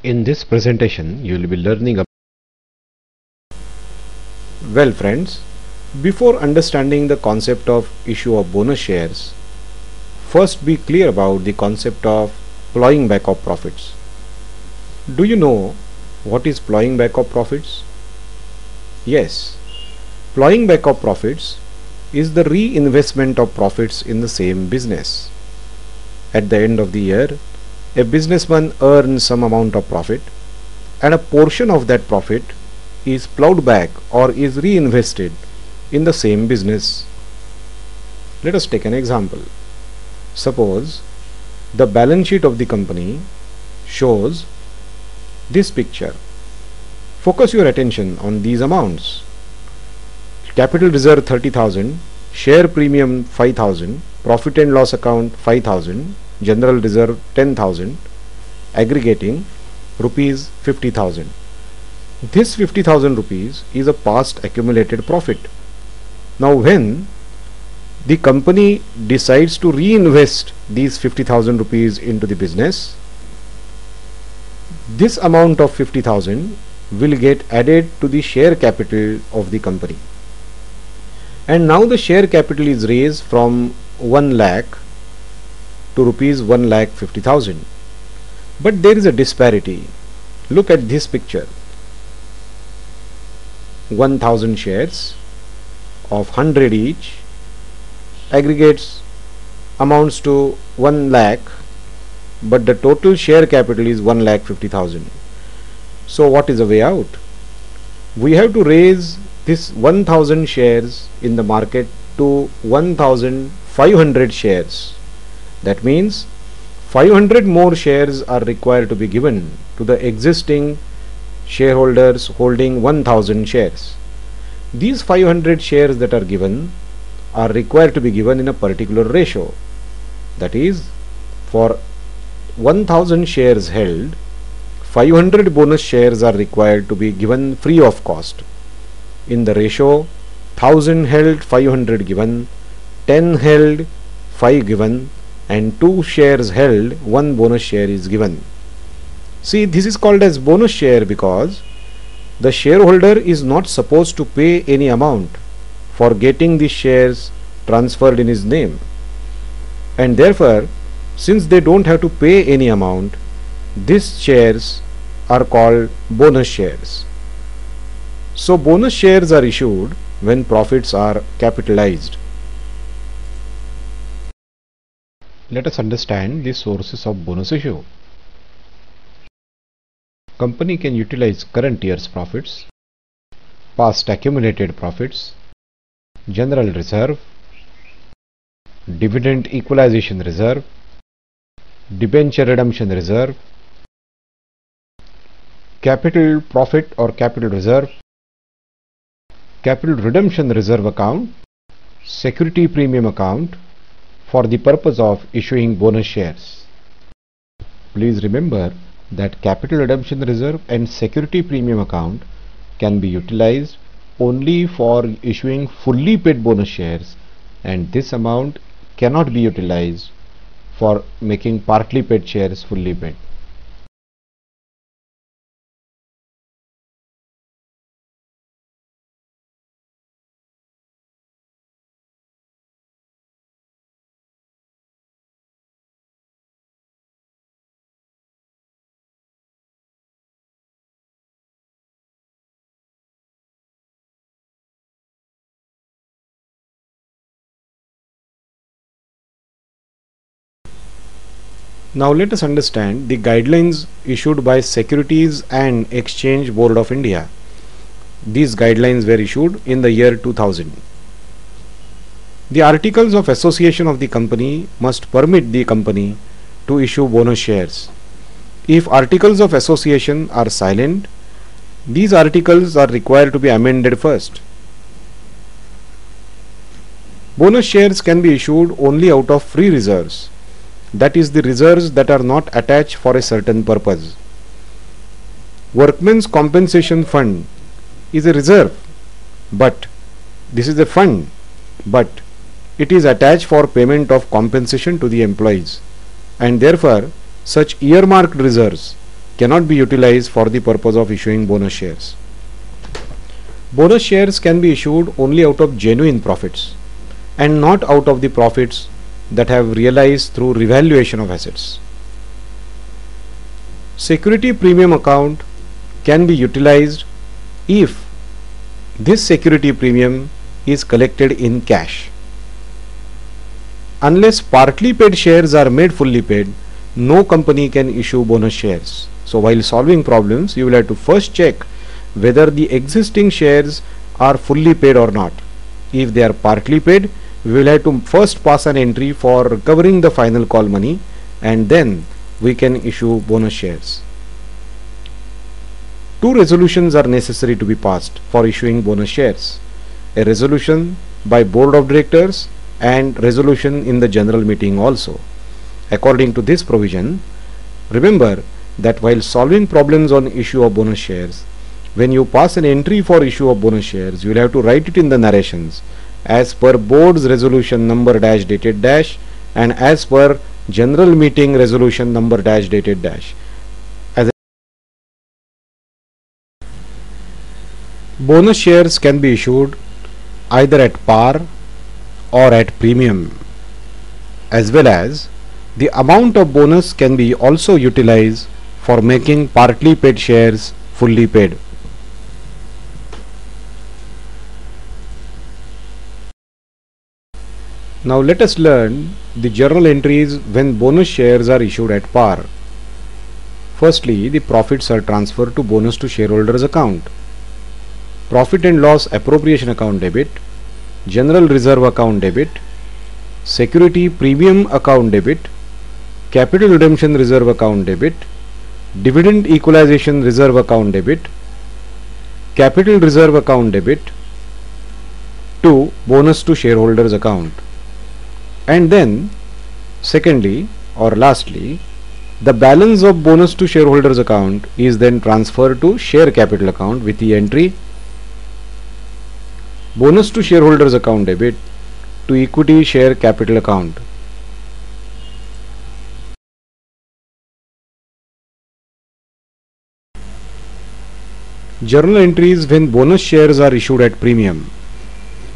In this presentation, you will be learning about. Well friends, before understanding the concept of issue of bonus shares, first be clear about the concept of plowing back of profits. Do you know what is plowing back of profits? Yes, plowing back of profits is the reinvestment of profits in the same business. At the end of the year, a businessman earns some amount of profit, and a portion of that profit is plowed back or is reinvested in the same business. Let us take an example. Suppose the balance sheet of the company shows this picture. Focus your attention on these amounts. Capital reserve 30,000, share premium 5,000, profit and loss account 5,000, general reserve 10,000, aggregating rupees 50,000. This 50,000 rupees is a past accumulated profit. Now when the company decides to reinvest these 50,000 rupees into the business, this amount of 50,000 will get added to the share capital of the company. And now the share capital is raised from 1 lakh to rupees 1,50,000. But there is a disparity. Look at this picture. 1,000 shares of 100 each aggregates amounts to 1 lakh, but the total share capital is 1,50,000. So what is the way out? We have to raise this 1,000 shares in the market to 1,500 shares. That means 500 more shares are required to be given to the existing shareholders holding 1,000 shares. These 500 shares that are given are required to be given in a particular ratio. That is, for 1,000 shares held, 500 bonus shares are required to be given free of cost. In the ratio 1,000 held, 500 given, 10 held, 5 given, and 2 shares held, 1 bonus share is given. See, this is called as bonus share because the shareholder is not supposed to pay any amount for getting the shares transferred in his name, and therefore since they don't have to pay any amount, these shares are called bonus shares. So bonus shares are issued when profits are capitalized. Let us understand the sources of bonus issue. Company can utilize current year's profits, past accumulated profits, general reserve, dividend equalization reserve, debenture redemption reserve, capital profit or capital reserve, capital redemption reserve account, security premium account for the purpose of issuing bonus shares. Please remember that capital redemption reserve and security premium account can be utilized only for issuing fully paid bonus shares, and this amount cannot be utilized for making partly paid shares fully paid. Now let us understand the guidelines issued by Securities and Exchange Board of India. These guidelines were issued in the year 2000. The articles of association of the company must permit the company to issue bonus shares. If articles of association are silent, these articles are required to be amended first. Bonus shares can be issued only out of free reserves. That is, the reserves that are not attached for a certain purpose. Workmen's compensation fund is a reserve, but this is a fund, but it is attached for payment of compensation to the employees, and therefore such earmarked reserves cannot be utilized for the purpose of issuing bonus shares. Bonus shares can be issued only out of genuine profits and not out of the profits that have realized through revaluation of assets. Security premium account can be utilized if this security premium is collected in cash. Unless partly paid shares are made fully paid, no company can issue bonus shares. So while solving problems, you will have to first check whether the existing shares are fully paid or not. If they are partly paid, we will have to first pass an entry for recovering the final call money, and then we can issue bonus shares. Two resolutions are necessary to be passed for issuing bonus shares: a resolution by board of directors and resolution in the general meeting also. According to this provision, remember that while solving problems on issue of bonus shares, when you pass an entry for issue of bonus shares, you will have to write it in the narrations as per board's resolution number dash dated dash and as per general meeting resolution number dash dated dash. Bonus shares can be issued either at par or at premium, as well as the amount of bonus can be also utilized for making partly paid shares fully paid. Now let us learn the journal entries when bonus shares are issued at par. Firstly, the profits are transferred to bonus to shareholders account. Profit and loss appropriation account debit, general reserve account debit, security premium account debit, capital redemption reserve account debit, dividend equalization reserve account debit, capital reserve account debit to bonus to shareholders account. And then secondly or lastly, the balance of bonus to shareholders account is then transferred to share capital account with the entry bonus to shareholders account debit to equity share capital account. Journal entries when bonus shares are issued at premium.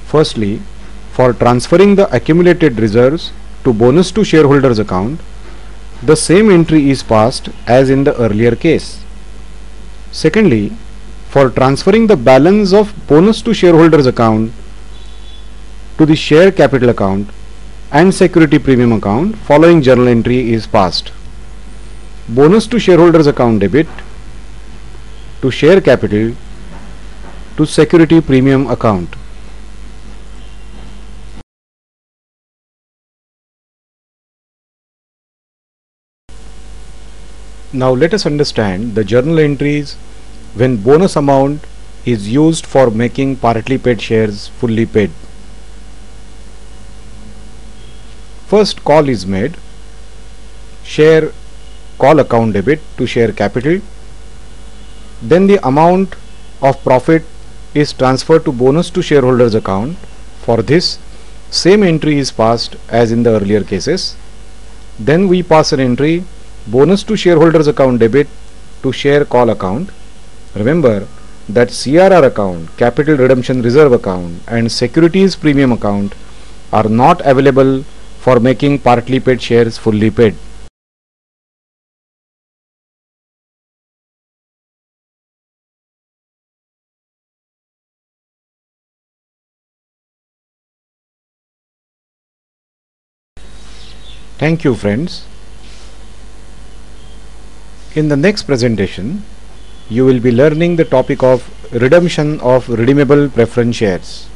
Firstly, for transferring the accumulated reserves to bonus to shareholders account, the same entry is passed as in the earlier case. Secondly, for transferring the balance of bonus to shareholders account to the share capital account and security premium account, following journal entry is passed: bonus to shareholders account debit to share capital to security premium account. Now let us understand the journal entries when bonus amount is used for making partly paid shares fully paid. First call is made: share call account debit to share capital. Then the amount of profit is transferred to bonus to shareholders account. For this, same entry is passed as in the earlier cases. Then we pass an entry: bonus to shareholders account debit to share call account. Remember that CRR account, capital redemption reserve account and securities premium account are not available for making partly paid shares fully paid. Thank you, friends. In the next presentation, you will be learning the topic of redemption of redeemable preference shares.